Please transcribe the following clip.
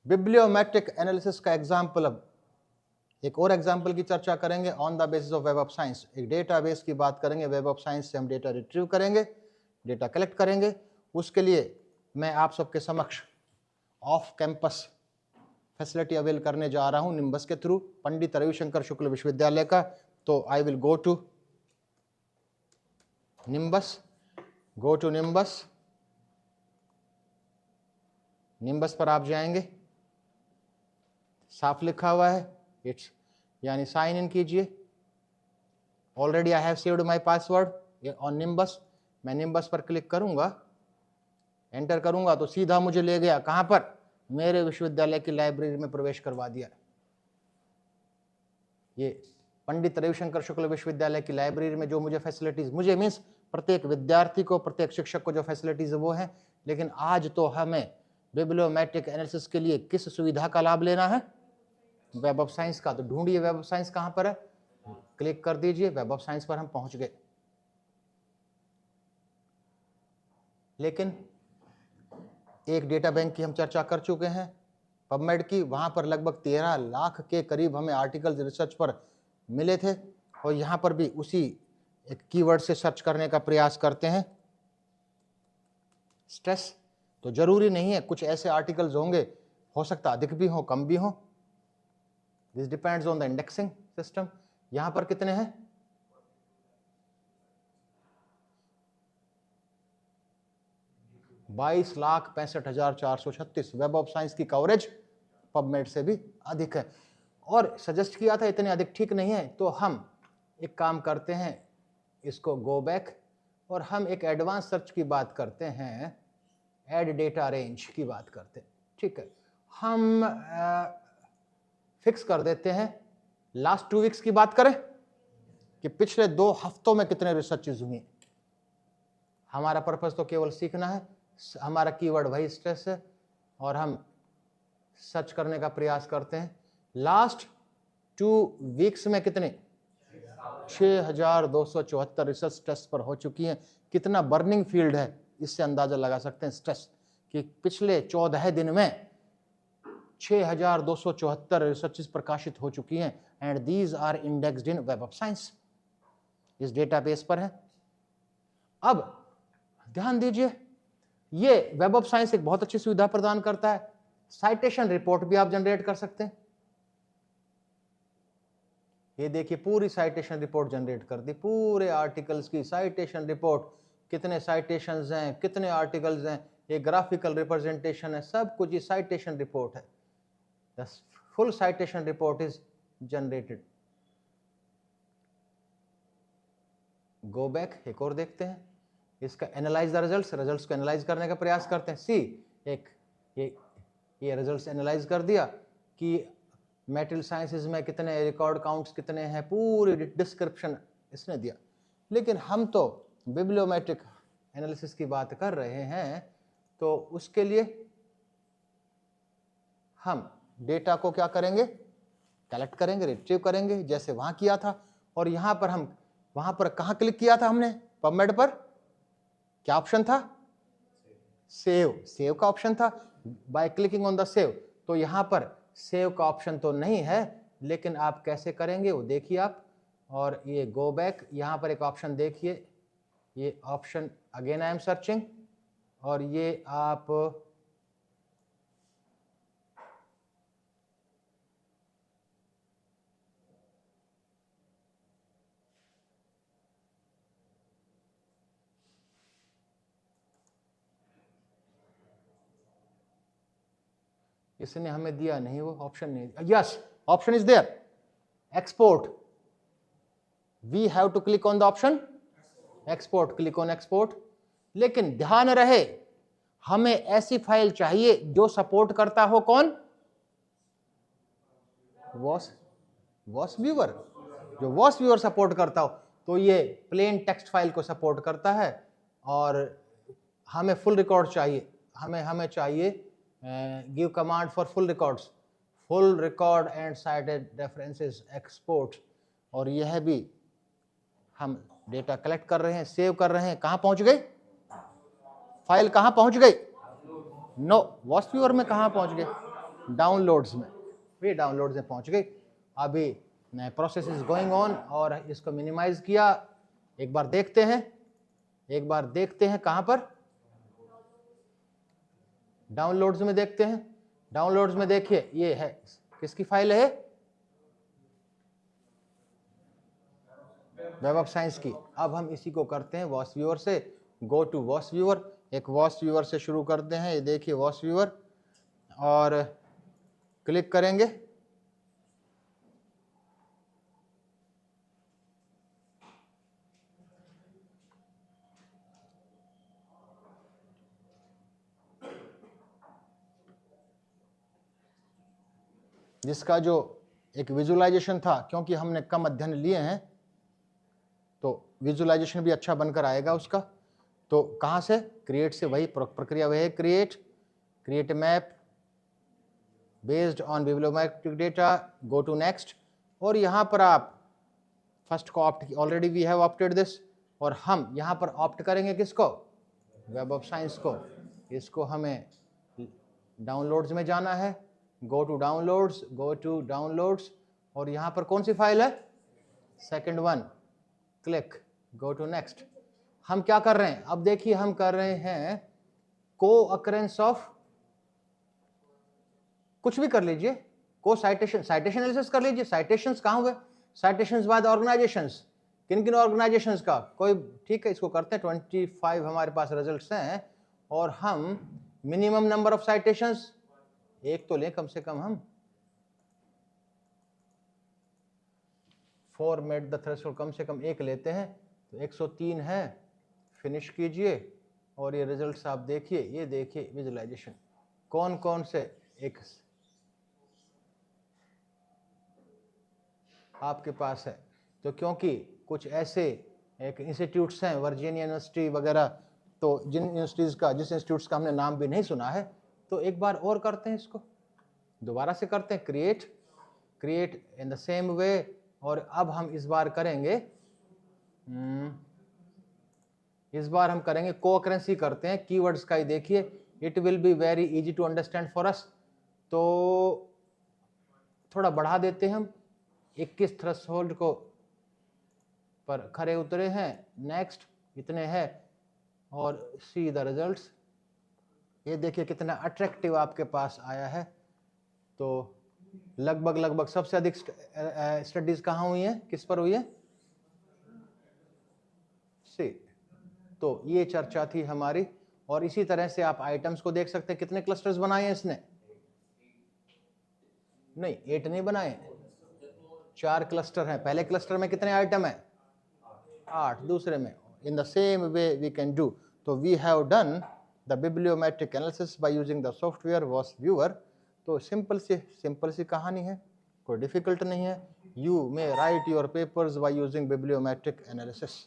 बिब्लियोमेट्रिक analysis का example, अब एक और एग्जाम्पल की चर्चा करेंगे on the basis of web of science. एक डेटाबेस की बात करेंगे, वेब ऑफ साइंस से हम डेटा रिट्रीव करेंगे, डेटा कलेक्ट करेंगे। उसके लिए मैं आप सबके समक्ष ऑफ कैंपस फैसिलिटी अवेल करने जा रहा हूं निम्बस के थ्रू, पंडित रविशंकर शुक्ल विश्वविद्यालय का। तो I will go to Nimbus, Nimbus पर आप जाएंगे, साफ लिखा हुआ है इट्स, यानी साइन इन कीजिए। Already I have saved my password on nimbus. मैं निम्बस पर क्लिक करूंगा, एंटर करूंगा तो सीधा मुझे ले गया कहां पर, मेरे विश्वविद्यालय की लाइब्रेरी में प्रवेश करवा दिया। ये पंडित रविशंकर शुक्ल विश्वविद्यालय की लाइब्रेरी में जो मुझे फैसिलिटीज, मुझे मीन्स प्रत्येक विद्यार्थी को, प्रत्येक शिक्षक को जो फैसिलिटीज वो है। लेकिन आज तो हमें बिब्लियोमेट्रिक एनालिसिस के लिए किस सुविधा का लाभ लेना है, वेब ऑफ साइंस का। तो ढूंढिए वेब ऑफ साइंस कहां पर है, क्लिक कर दीजिए, वेब ऑफ साइंस पर हम पहुंच गए। लेकिन एक डेटा बैंक की हम चर्चा कर चुके हैं, पबमेड की, वहां पर लगभग 13 लाख के करीब हमें आर्टिकल्स रिसर्च पर मिले थे। और यहां पर भी उसी एक कीवर्ड से सर्च करने का प्रयास करते हैं, स्ट्रेस। तो जरूरी नहीं है, कुछ ऐसे आर्टिकल्स होंगे, हो सकता अधिक भी हो कम भी हो, this depends on the indexing system. यहां पर कितने हैं, 22,65,436। वेब ऑफ साइंस की कवरेज पबमेड से भी अधिक है। और सजेस्ट किया था इतने अधिक ठीक नहीं है, तो हम एक काम करते हैं, इसको गो बैक और हम एक एडवांस सर्च की बात करते हैं, ऐड डेटा रेंज की बात करते हैं। ठीक है, हम फिक्स कर देते हैं, लास्ट 2 वीक्स की बात करें कि पिछले 2 हफ्तों में कितने रिसर्चेज हुए। हमारा पर्पस तो केवल सीखना है, हमारा कीवर्ड वही स्ट्रेस है, और हम सर्च करने का प्रयास करते हैं। लास्ट 2 वीक्स में कितने, 6,274 रिसर्च टेस्ट पर हो चुकी हैं। कितना बर्निंग फील्ड है, इससे अंदाजा लगा सकते हैं स्ट्रेस, कि पिछले 14 दिन में 6,274 रिसर्चेस प्रकाशित हो चुकी हैं, and these are indexed in web of science, इस डेटाबेस पर है। अब ध्यान दीजिए, ये वेब ऑफ साइंस एक बहुत अच्छी सुविधा प्रदान करता है, साइटेशन रिपोर्ट भी आप जनरेट कर सकते हैं। ये देखिए, पूरी साइटेशन रिपोर्ट जनरेट कर दी, पूरे आर्टिकल्स की साइटेशन रिपोर्ट, कितने साइटेशंस हैं, कितने आर्टिकल्स हैं, ये ग्राफिकल रिप्रेजेंटेशन है, सब कुछ ये साइटेशन रिपोर्ट है। The full citation report is generated. Go back, एक और देखते हैं, इसका एनालाइज द रिजल्ट्स को एनालाइज करने का प्रयास करते हैं। सी, एक ये रिजल्ट्स एनालाइज कर दिया कि मेटेरियल साइंसेज में कितने रिकॉर्ड काउंट्स कितने हैं, पूरी डिस्क्रिप्शन इसने दिया। लेकिन हम तो बिब्लियोमेट्रिक एनालिसिस की बात कर रहे हैं, तो उसके लिए हम डेटा को क्या करेंगे, कलेक्ट करेंगे, रिट्रीव करेंगे, जैसे वहां किया था। और यहां पर हम, वहां पर कहां क्लिक किया था हमने, पबमेड पर क्या ऑप्शन था, सेव का ऑप्शन था। By clicking on the save, तो यहां पर सेव का ऑप्शन तो नहीं है, लेकिन आप कैसे करेंगे वो देखिए आप। और ये गो बैक, यहां पर एक ऑप्शन देखिए, ये option again I am searching, और ये आप इसने हमें दिया नहीं, वो ऑप्शन नहीं, yes option is there, export. We have to click on the option export, click on export. लेकिन ध्यान रहे, हमें ऐसी फाइल चाहिए जो सपोर्ट करता हो, कौन, वॉस व्यूअर, जो वॉस व्यूअर सपोर्ट करता हो। तो ये प्लेन टेक्स्ट फाइल को सपोर्ट करता है, और हमें फुल रिकॉर्ड चाहिए, हमें चाहिए give command for full records, full record and cited references export. और यह भी हम डेटा कलेक्ट कर रहे हैं, सेव कर रहे हैं। कहां पहुंच गई फाइल, कहां पहुंच गई, नो वॉस व्यूअर में कहां पहुंच गए, डाउनलोड्स में, ये डाउनलोड्स में पहुंच गई। अभी प्रोसेस इज गोइंग ऑन और इसको मिनिमाइज किया। एक बार देखते हैं कहां पर, डाउनलोड्स में देखते हैं। डाउनलोड्स में देखिए ये है, किसकी फाइल है, वेब ऑफ साइंस की। अब हम इसी को करते हैं वॉस व्यूअर से, गो टू वॉस व्यूअर। एक वॉस व्यूअर से शुरू करते हैं, ये देखिए वॉस व्यूअर, और क्लिक करेंगे। जिसका जो एक विजुअलाइजेशन था, क्योंकि हमने कम अध्ययन लिए हैं तो विजुअलाइजेशन भी अच्छा बनकर आएगा उसका। तो कहाँ से, क्रिएट से, वही प्रक्रिया वही है, create map based on bibliometric data, go to next. और यहाँ पर आप फर्स्ट को opt, already we have opted this, और हम यहाँ पर ऑप्ट करेंगे किसको, वेब ऑफ साइंस को। इसको हमें डाउनलोड्स में जाना है, गो टू डाउनलोड्स, और यहाँ पर कौन सी फाइल है, second one, click, go to next. हम क्या कर रहे हैं, अब देखिए हम कर रहे हैं को अकरेंस ऑफ, कुछ भी कर लीजिए, को साइटेशन एनालिसिस कर लीजिए। साइटेशंस कहाँ हुए, साइटेशंस बाय द ऑर्गेनाइजेशंस, किन किन ऑर्गेनाइजेशंस का, कोई, ठीक है, इसको करते हैं। 25 हमारे पास रिजल्ट्स हैं, और हम मिनिमम नंबर ऑफ साइटेशंस एक तो लें कम से कम, हम फॉर्मेट द थ्रेशोल्ड कम से कम एक लेते हैं, तो 103 है। फिनिश कीजिए और ये रिजल्ट्स आप देखिए, ये देखिए विजुअलाइजेशन कौन कौन से एक आपके पास है। तो क्योंकि कुछ ऐसे एक इंस्टीट्यूट्स हैं, वर्जीनिया यूनिवर्सिटी वगैरह, तो जिस इंस्टीट्यूट्स का हमने नाम भी नहीं सुना है, तो एक बार और करते हैं, इसको दोबारा से करते हैं, क्रिएट इन द सेम वे। और अब हम इस बार करेंगे, हम करेंगे कोअकरेंसी करते हैं, कीवर्ड्स का ही देखिए, it will be very easy to understand for us. तो थोड़ा बढ़ा देते हैं हम, 21 थ्रेशोल्ड को पर खरे उतरे हैं, नेक्स्ट इतने हैं, और सी द रिजल्ट्स। ये देखिए कितना अट्रैक्टिव आपके पास आया है। तो लगभग सबसे अधिक स्टडीज कहाँ हुई हैं, किस पर हुई है, सी। तो ये चर्चा थी हमारी, और इसी तरह से आप आइटम्स को देख सकते हैं। कितने क्लस्टर्स बनाए हैं इसने, नहीं 8 नहीं बनाए, 4 क्लस्टर हैं। पहले क्लस्टर में कितने आइटम हैं, 8, दूसरे में। In the same way we can do. तो we have done the bibliometric analysis by using the software VOS viewer. तो सिंपल सी कहानी है, कोई डिफिकल्ट नहीं है। You may write your papers by using bibliometric analysis.